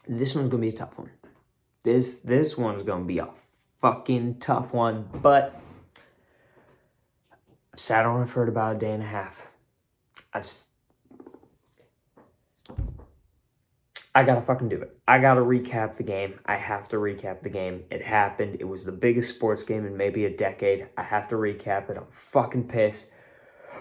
This one's going to be a tough one. This one's going to be a fucking tough one, but I've sat on it for about a day and a half. I gotta fucking do it. I gotta recap the game. I have to recap the game. It happened. It was the biggest sports game in maybe a decade. I have to recap it. I'm fucking pissed.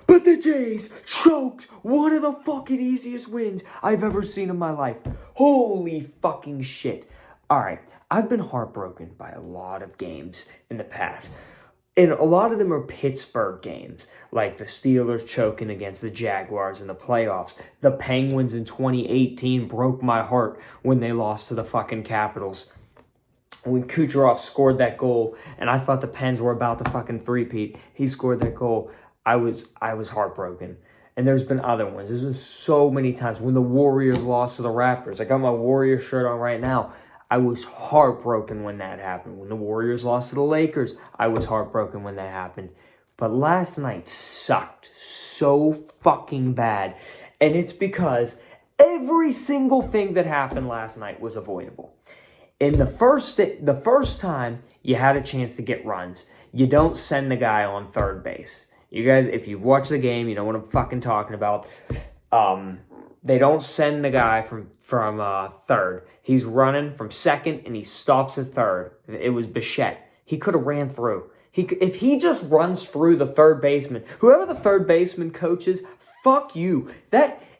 But the Jays choked one of the fucking easiest wins I've ever seen in my life. Holy fucking shit. Alright, I've been heartbroken by a lot of games in the past. And a lot of them are Pittsburgh games, like the Steelers choking against the Jaguars in the playoffs. The Penguins in 2018 broke my heart when they lost to the fucking Capitals. When Kucherov scored that goal, and I thought the Pens were about to fucking three-peat, he scored that goal. I was heartbroken. And there's been other ones. There's been so many times when the Warriors lost to the Raptors. I got my Warriors shirt on right now. I was heartbroken when that happened. When the Warriors lost to the Lakers, I was heartbroken when that happened. But last night sucked so fucking bad. And it's because every single thing that happened last night was avoidable. In the first time you had a chance to get runs, you don't send the guy on third base. You guys, if you've watched the game, you know what I'm fucking talking about. They don't send the guy from third. He's running from second, and he stops at third. It was Bichette. He could have ran through. If he just runs through the third baseman, whoever the third baseman coach is, fuck you.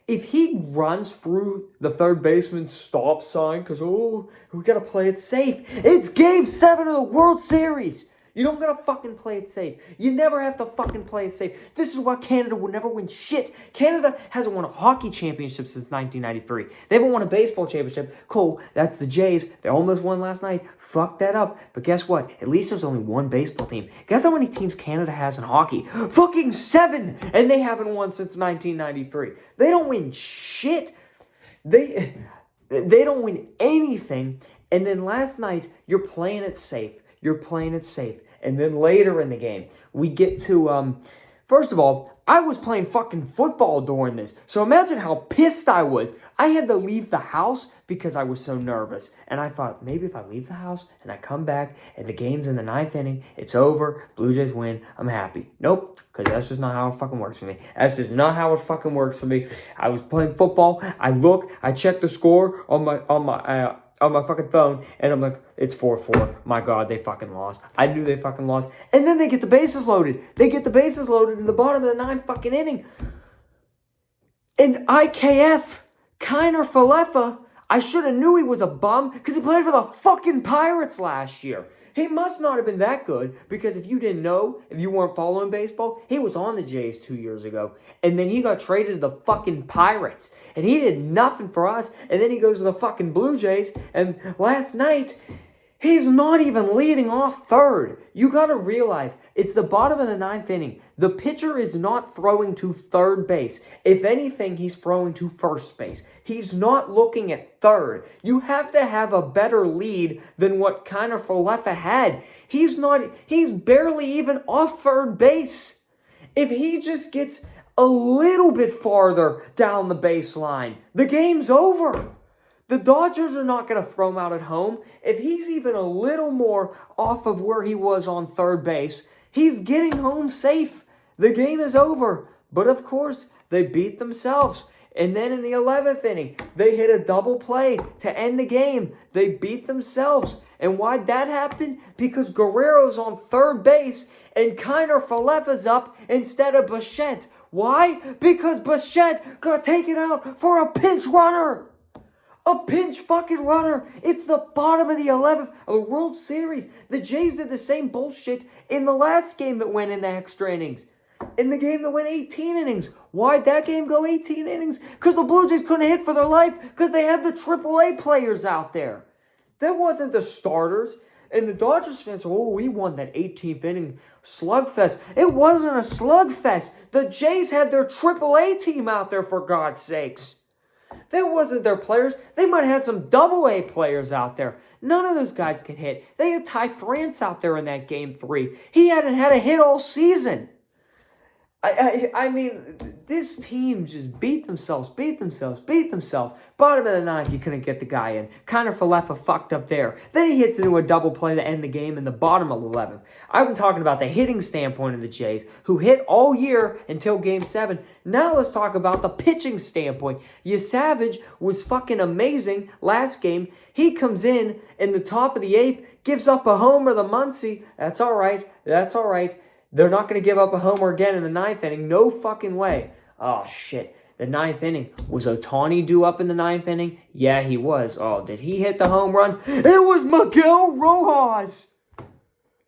If he runs through the third baseman's stop sign, because, we got to play it safe. It's Game 7 of the World Series. You don't gotta fucking play it safe. You never have to fucking play it safe. This is why Canada will never win shit. Canada hasn't won a hockey championship since 1993. They haven't won a baseball championship. Cool, that's the Jays. They almost won last night. Fuck that up. But guess what? At least there's only one baseball team. Guess how many teams Canada has in hockey? Fucking 7! And they haven't won since 1993. They don't win shit. They don't win anything. And then last night, you're playing it safe. And then later in the game, we get to, first of all, I was playing fucking football during this. So imagine how pissed I was. I had to leave the house because I was so nervous. And I thought, maybe if I leave the house and I come back and the game's in the 9th inning, it's over, Blue Jays win, I'm happy. Nope, because that's just not how it fucking works for me. That's just not how it fucking works for me. I was playing football. I checked the score on my fucking phone, and I'm like, it's 4-4. My God, they fucking lost. I knew they fucking lost. And then they get the bases loaded. They get the bases loaded in the bottom of the 9th fucking inning. And IKF, Kiner Falefa, I should have knew he was a bum because he played for the fucking Pirates last year. He must not have been that good because if you didn't know, if you weren't following baseball, he was on the Jays 2 years ago. And then he got traded to the fucking Pirates. And he did nothing for us. And then he goes to the fucking Blue Jays. And last night, he's not even leading off third. You got to realize, it's the bottom of the 9th inning. The pitcher is not throwing to third base. If anything, he's throwing to first base. He's not looking at third. You have to have a better lead than what Kiner Falefa had. He's barely even off third base. If he just gets a little bit farther down the baseline, the game's over. The Dodgers are not going to throw him out at home. If he's even a little more off of where he was on third base, he's getting home safe. The game is over. But of course, they beat themselves. And then in the 11th inning, they hit a double play to end the game. They beat themselves. And why'd that happen? Because Guerrero's on third base and Kiner Falefa's up instead of Bichette. Why? Because Bichette got taken out for a pinch runner. A pinch fucking runner. It's the bottom of the 11th of the World Series. The Jays did the same bullshit in the last game that went in the extra innings. In the game that went 18 innings. Why'd that game go 18 innings? Because the Blue Jays couldn't hit for their life because they had the AAA players out there. That wasn't the starters. And the Dodgers fans, we won that 18th inning slugfest. It wasn't a slugfest. The Jays had their AAA team out there, for God's sakes. That wasn't their players. They might have had some AA players out there. None of those guys could hit. They had Ty France out there in that game 3. He hadn't had a hit all season. I mean, this team just beat themselves. Bottom of the ninth, you couldn't get the guy in. Connor Falefa fucked up there. Then he hits into a double play to end the game in the bottom of the 11th. I'm talking about the hitting standpoint of the Jays, who hit all year until Game 7. Now let's talk about the pitching standpoint. Savage was fucking amazing last game. He comes in the top of the 8th, gives up a homer to Muncy. That's all right. They're not going to give up a homer again in the 9th inning. No fucking way. Oh, shit. The 9th inning. Was Ohtani due up in the 9th inning? Yeah, he was. Oh, did he hit the home run? It was Miguel Rojas.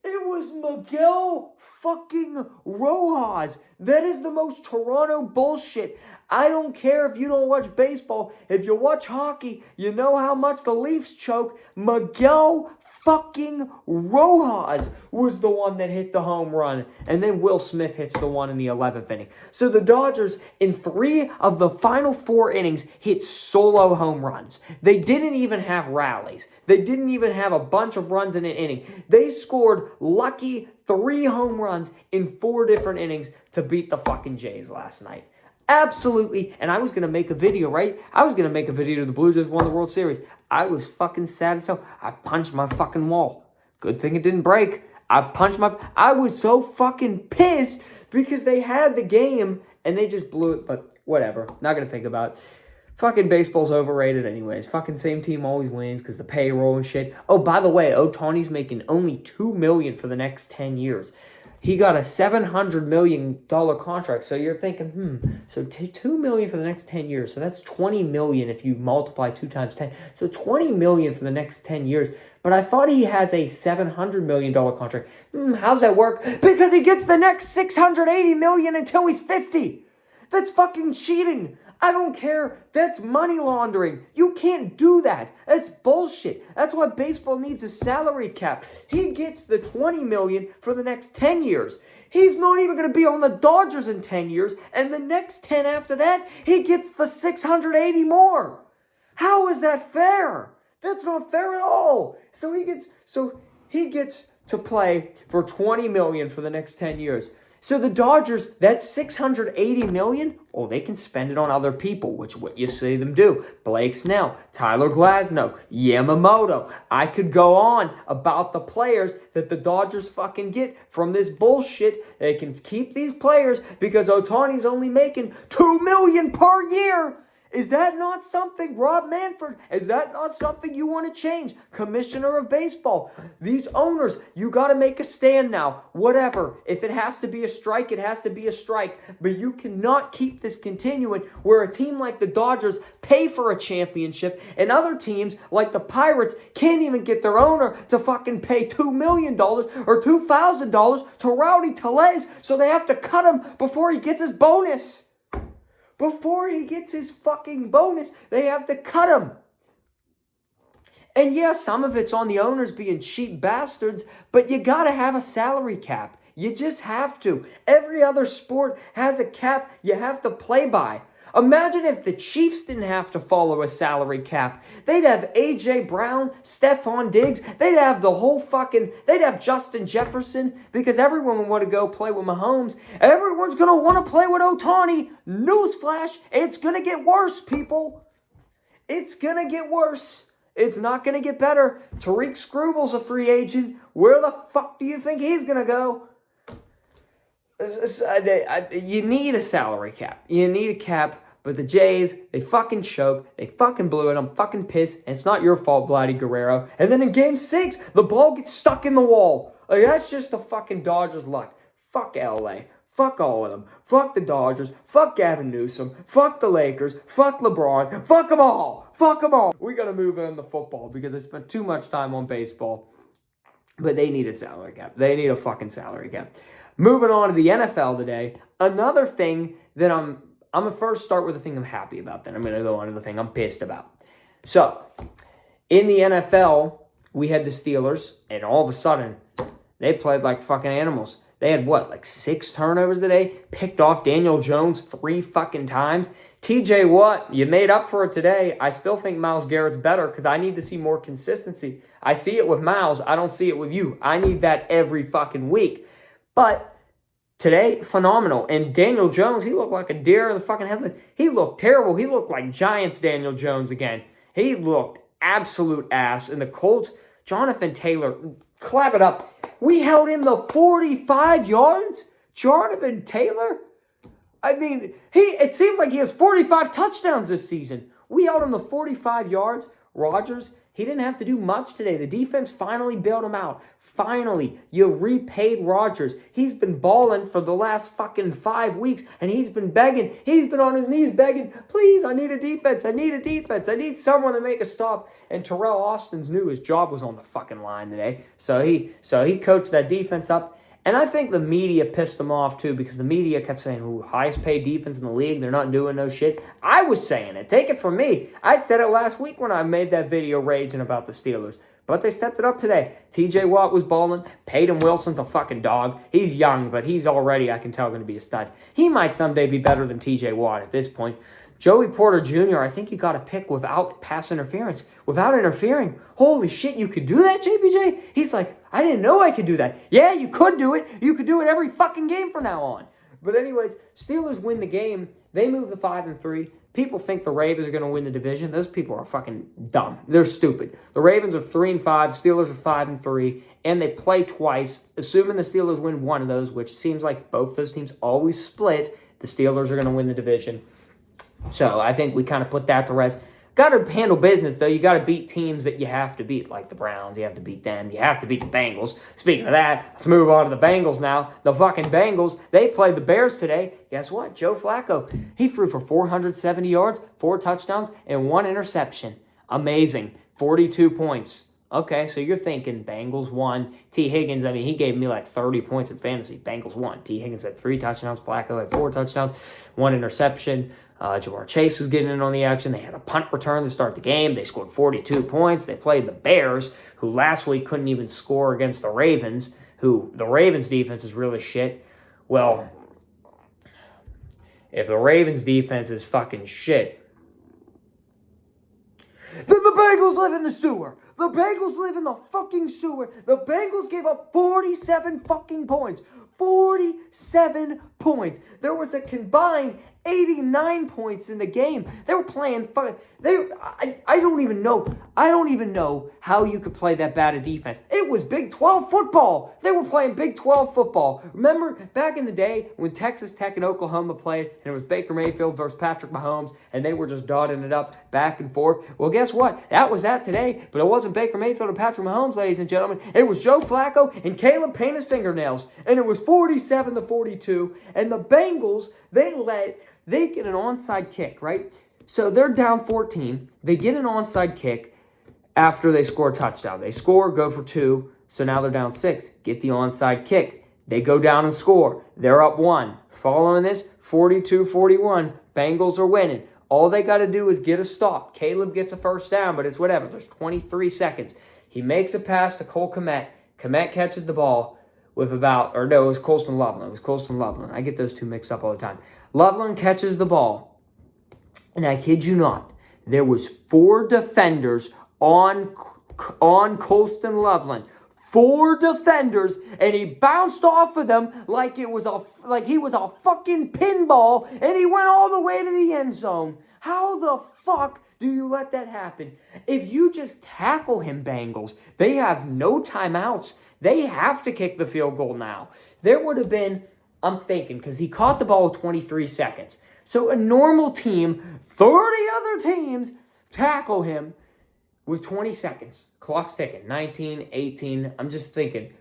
It was Miguel fucking Rojas. That is the most Toronto bullshit. I don't care if you don't watch baseball. If you watch hockey, you know how much the Leafs choke. Miguel fucking Rojas was the one that hit the home run. And then Will Smith hits the one in the 11th inning. So the Dodgers, in 3 of the final 4 innings, hit solo home runs. They didn't even have rallies. They didn't even have a bunch of runs in an inning. They scored lucky 3 home runs in 4 different innings to beat the fucking Jays last night. Absolutely. And I was going to make a video, right? I was going to make a video to the Blue Jays won the World Series. I was fucking sad as hell. I punched my fucking wall. Good thing it didn't break. I was so fucking pissed because they had the game and they just blew it. But whatever. Not going to think about it. Fucking baseball's overrated anyways. Fucking same team always wins because the payroll and shit. Oh, by the way, Ohtani's making only $2 million for the next 10 years. He got a $700 million contract. So you're thinking, so $2 million for the next 10 years. So that's $20 million if you multiply 2 times 10. So $20 million for the next 10 years. But I thought he has a $700 million contract. How's that work? Because he gets the next $680 million until he's 50. That's fucking cheating. I don't care. That's money laundering. You can't do that. That's bullshit. That's why baseball needs a salary cap. He gets the $20 million for the next 10 years. He's not even going to be on the Dodgers in 10 years, and the next 10 after that, he gets the $680 more. How is that fair? That's not fair at all. So he gets to play for $20 million for the next 10 years. So the Dodgers, that $680 million, they can spend it on other people, which what you see them do. Blake Snell, Tyler Glasnow, Yamamoto. I could go on about the players that the Dodgers fucking get from this bullshit. They can keep these players because Ohtani's only making $2 million per year. Is that not something, Rob Manfred, is that not something you want to change? Commissioner of Baseball, these owners, you got to make a stand now. Whatever. If it has to be a strike, it has to be a strike. But you cannot keep this continuing where a team like the Dodgers pay for a championship and other teams like the Pirates can't even get their owner to fucking pay $2 million or $2,000 to Rowdy Tellez, so they have to cut him before he gets his bonus. Before he gets his fucking bonus, they have to cut him. And yeah, some of it's on the owners being cheap bastards, but you gotta have a salary cap. You just have to. Every other sport has a cap you have to play by. Imagine if the Chiefs didn't have to follow a salary cap. They'd have A.J. Brown, Stephon Diggs. They'd have Justin Jefferson because everyone would want to go play with Mahomes. Everyone's going to want to play with Ohtani. Newsflash, it's going to get worse, people. It's going to get worse. It's not going to get better. Tariq Scribbles a free agent. Where the fuck do you think he's going to go? You need a salary cap. You need a cap, but the Jays, they fucking choked. They fucking blew it. I'm fucking pissed. And it's not your fault, Vladdy Guerrero. And then in Game 6, the ball gets stuck in the wall. Like, that's just the fucking Dodgers' luck. Fuck LA. Fuck all of them. Fuck the Dodgers. Fuck Gavin Newsom. Fuck the Lakers. Fuck LeBron. Fuck them all. Fuck them all. We gotta move on to football because I spent too much time on baseball. But they need a salary cap. They need a fucking salary cap. Moving on to the NFL today, another thing that I'm going to first start with the thing I'm happy about, then I'm going to go on to the thing I'm pissed about. So, in the NFL, we had the Steelers, and all of a sudden, they played like fucking animals. They had, 6 turnovers today? Picked off Daniel Jones 3 fucking times. TJ Watt, you made up for it today. I still think Myles Garrett's better because I need to see more consistency. I see it with Myles. I don't see it with you. I need that every fucking week. But Today, phenomenal. And Daniel Jones, he looked like a deer in the fucking headlights. He looked terrible. He looked like Giants Daniel Jones again. He looked absolute ass. And the Colts, Jonathan Taylor, clap it up. We held him to 45 yards? Jonathan Taylor? I mean, it seems like he has 45 touchdowns this season. We held him to 45 yards. Rodgers, he didn't have to do much today. The defense finally bailed him out. Finally, you repaid Rodgers. He's been balling for the last fucking 5 weeks, and he's been begging. He's been on his knees begging, please, I need a defense. I need a defense. I need someone to make a stop. And Terrell Austin knew his job was on the fucking line today. So he coached that defense up. And I think the media pissed him off, too, because the media kept saying, ooh, highest paid defense in the league. They're not doing no shit. I was saying it. Take it from me. I said it last week when I made that video raging about the Steelers. But they stepped it up today. TJ Watt was balling. Peyton Wilson's a fucking dog. He's young, but he's already, I can tell, going to be a stud. He might someday be better than TJ Watt at this point. Joey Porter Jr., I think you got a pick without pass interference, without interfering. Holy shit, you could do that, JPJ? He's like, I didn't know I could do that. Yeah, you could do it. You could do it every fucking game from now on. But anyways, Steelers win the game. They move to 5-3. People think the Ravens are going to win the division. Those people are fucking dumb. They're stupid. The Ravens are 3-5. Steelers are 5-3. And they play twice. Assuming the Steelers win one of those, which seems like both those teams always split, the Steelers are going to win the division. So I think we kind of put that to rest. Got to handle business, though. You got to beat teams that you have to beat, like the Browns. You have to beat them. You have to beat the Bengals. Speaking of that, let's move on to the Bengals now. The fucking Bengals, they played the Bears today. Guess what? Joe Flacco, he threw for 470 yards, 4 touchdowns, and 1 interception. Amazing. 42 points. Okay, so you're thinking Bengals won. T. Higgins, I mean, he gave me like 30 points in fantasy. Bengals won. T. Higgins had 3 touchdowns. Flacco had 4 touchdowns, 1 interception. Jamar Chase was getting in on the action. They had a punt return to start the game. They scored 42 points. They played the Bears, who last week couldn't even score against the Ravens, who the Ravens' defense is really shit. Well, if the Ravens' defense is fucking shit, then the Bengals live in the sewer. The Bengals live in the fucking sewer. The Bengals gave up 47 fucking points. 47 points. There was a combined 89 points in the game. They were playing I don't even know how you could play that bad a defense. It was Big 12 football. They were playing Big 12 football. Remember back in the day when Texas Tech and Oklahoma played and it was Baker Mayfield versus Patrick Mahomes and they were just dotting it up back and forth? Well, guess what? That was that today, but it wasn't Baker Mayfield and Patrick Mahomes, ladies and gentlemen. It was Joe Flacco and Caleb paint his fingernails. And it was 47-42. And the Bengals, they get an onside kick, right? So they're down 14. They get an onside kick after they score a touchdown. They score, go for 2. So now they're down 6. Get the onside kick. They go down and score. They're up 1. Following this, 42-41. Bengals are winning. All they got to do is get a stop. Caleb gets a first down, but it's whatever. There's 23 seconds. He makes a pass to Cole Kmet. Kmet catches the ball with it was Colston Loveland. I get those two mixed up all the time. Loveland catches the ball. And I kid you not, there was 4 defenders on Colston Loveland. 4 defenders, and he bounced off of them like he was a fucking pinball, and he went all the way to the end zone. How the fuck do you let that happen? If you just tackle him, Bengals, they have no timeouts. They have to kick the field goal now. There would have been, I'm thinking, because he caught the ball with 23 seconds. So a normal team, 30 other teams, tackle him with 20 seconds. Clock's ticking. 19, 18. I'm just thinking.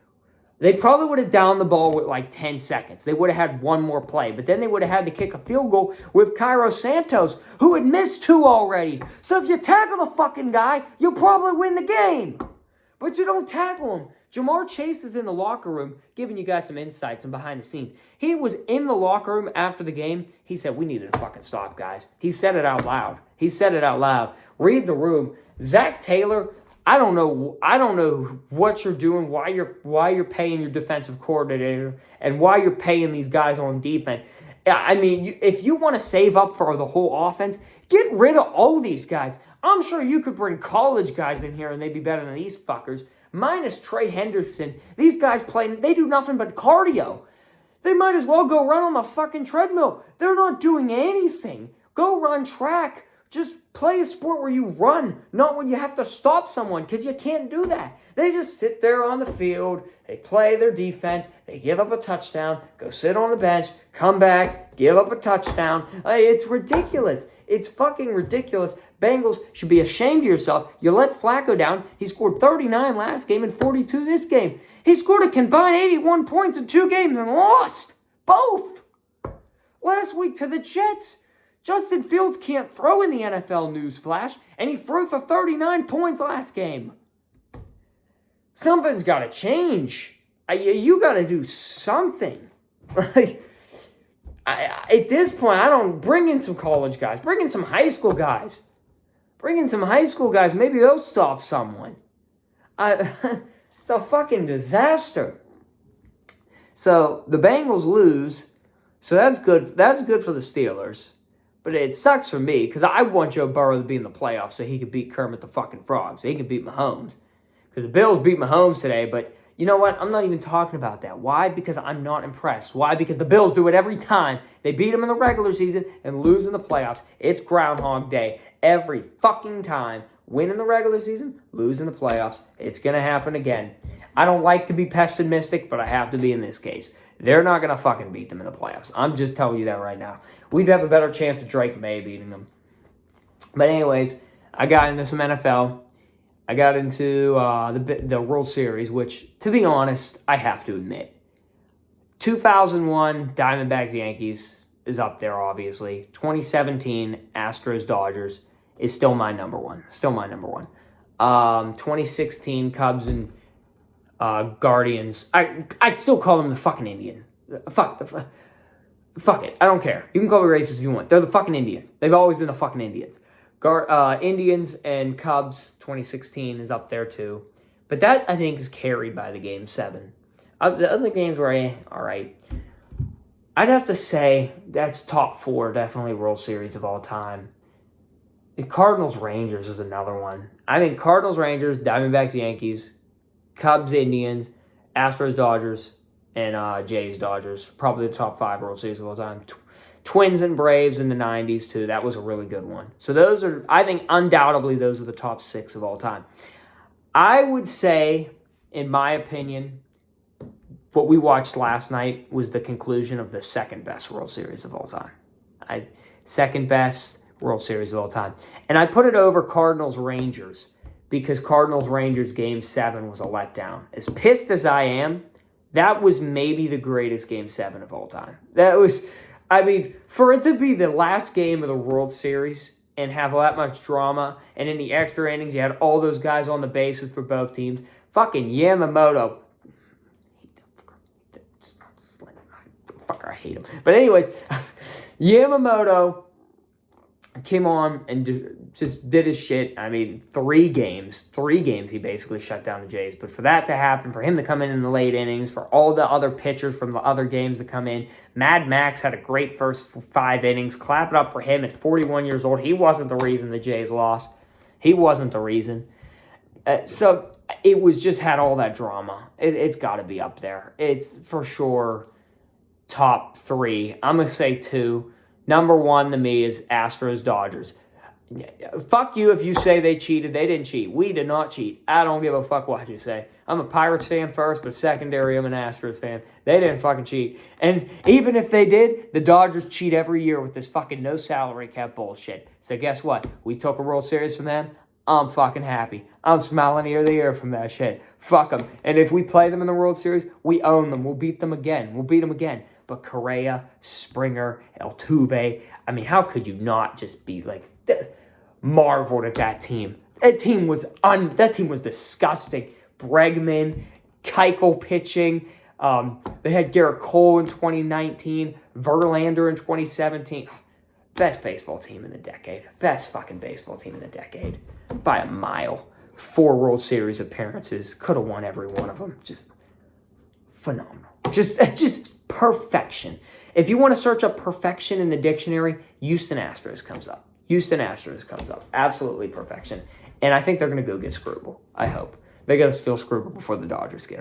They probably would have downed the ball with like 10 seconds. They would have had one more play. But then they would have had to kick a field goal with Cairo Santos, who had missed 2 already. So if you tackle the fucking guy, you'll probably win the game. But you don't tackle him. Jamar Chase is in the locker room giving you guys some insights and behind the scenes. He was in the locker room after the game. He said, we needed to fucking stop, guys. He said it out loud. Read the room. Zach Taylor, I don't know what you're doing, why you're paying your defensive coordinator, and why you're paying these guys on defense. I mean, if you want to save up for the whole offense, get rid of all these guys. I'm sure you could bring college guys in here and they'd be better than these fuckers. Minus Trey Henderson. These guys they do nothing but cardio. They might as well go run on the fucking treadmill. They're not doing anything. Go run track. Just play a sport where you run, not when you have to stop someone, because you can't do that. They just sit there on the field, they play their defense, they give up a touchdown, go sit on the bench, come back, give up a touchdown. It's ridiculous. It's fucking ridiculous. Bengals should be ashamed of yourself. You let Flacco down. He scored 39 last game and 42 this game. He scored a combined 81 points in 2 games and lost both. Last week to the Jets. Justin Fields can't throw in the NFL newsflash, and he threw for 39 points last game. Something's got to change. You got to do something. At this point, I don't bring in some college guys. Bring in some high school guys. Maybe they'll stop someone. It's a fucking disaster. So the Bengals lose. So that's good. That's good for the Steelers. But it sucks for me because I want Joe Burrow to be in the playoffs so he could beat Kermit the fucking Frog, so he can beat Mahomes. Because the Bills beat Mahomes today, but you know what? I'm not even talking about that. Why? Because I'm not impressed. Why? Because the Bills do it every time. They beat them in the regular season and lose in the playoffs. It's Groundhog Day every fucking time. Win in the regular season, lose in the playoffs. It's going to happen again. I don't like to be pessimistic, but I have to be in this case. They're not going to fucking beat them in the playoffs. I'm just telling you that right now. We'd have a better chance of Drake May beating them. But anyways, I got into some NFL. I got into the World Series, which, to be honest, I have to admit. 2001 Diamondbacks-Yankees is up there, obviously. 2017 Astros-Dodgers is still my number one. 2016 Cubs and Guardians. I still call them the fucking Indians. Fuck it. I don't care. You can call me racist if you want. They're the fucking Indians. They've always been the fucking Indians. Indians and Cubs 2016 is up there too. But that, I think, is carried by the Game 7. The other games were all right. I'd have to say that's top 4, definitely World Series of all time. The Cardinals-Rangers is another one. I think Cardinals-Rangers, Diamondbacks-Yankees, Cubs-Indians, Astros-Dodgers, and Jays-Dodgers. Probably the top 5 World Series of all time. Twins and Braves in the 90s, too. That was a really good one. So those are, I think, undoubtedly, those are the top 6 of all time. I would say, in my opinion, what we watched last night was the conclusion of the second best World Series of all time. Second best World Series of all time. And I put it over Cardinals-Rangers because Cardinals-Rangers Game 7 was a letdown. As pissed as I am, that was maybe the greatest Game 7 of all time. That was, I mean, for it to be the last game of the World Series and have that much drama, and in the extra innings you had all those guys on the bases for both teams, fucking Yamamoto. Fucker, I hate him. But anyways, Yamamoto came on and just did his shit. I mean, 3 games he basically shut down the Jays. But for that to happen, for him to come in the late innings, for all the other pitchers from the other games to come in, Mad Max had a great first 5 innings. Clap it up for him at 41 years old. He wasn't the reason the Jays lost. He wasn't the reason. So it was just had all that drama. It's got to be up there. It's for sure top 3. I'm going to say 2. Number 1 to me is Astros-Dodgers. Fuck you if you say they cheated. They didn't cheat. We did not cheat. I don't give a fuck what you say. I'm a Pirates fan first, but secondary, I'm an Astros fan. They didn't fucking cheat. And even if they did, the Dodgers cheat every year with this fucking no salary cap bullshit. So guess what? We took a World Series from them. I'm fucking happy. I'm smiling ear to ear from that shit. Fuck them. And if we play them in the World Series, we own them. We'll beat them again. But Correa, Springer, Altuve, I mean, how could you not just be like marveled at that team? That team was disgusting. Bregman, Keuchel pitching. They had Garrett Cole in 2019, Verlander in 2017. Best baseball team in the decade. Best fucking baseball team in the decade. By a mile. 4 World Series appearances. Could have won every one of them. Just phenomenal. Just perfection. If you want to search up perfection in the dictionary, Houston Astros comes up. Absolutely perfection. And I think they're going to go get Screwball. I hope. They're going to steal Screwball before the Dodgers get him.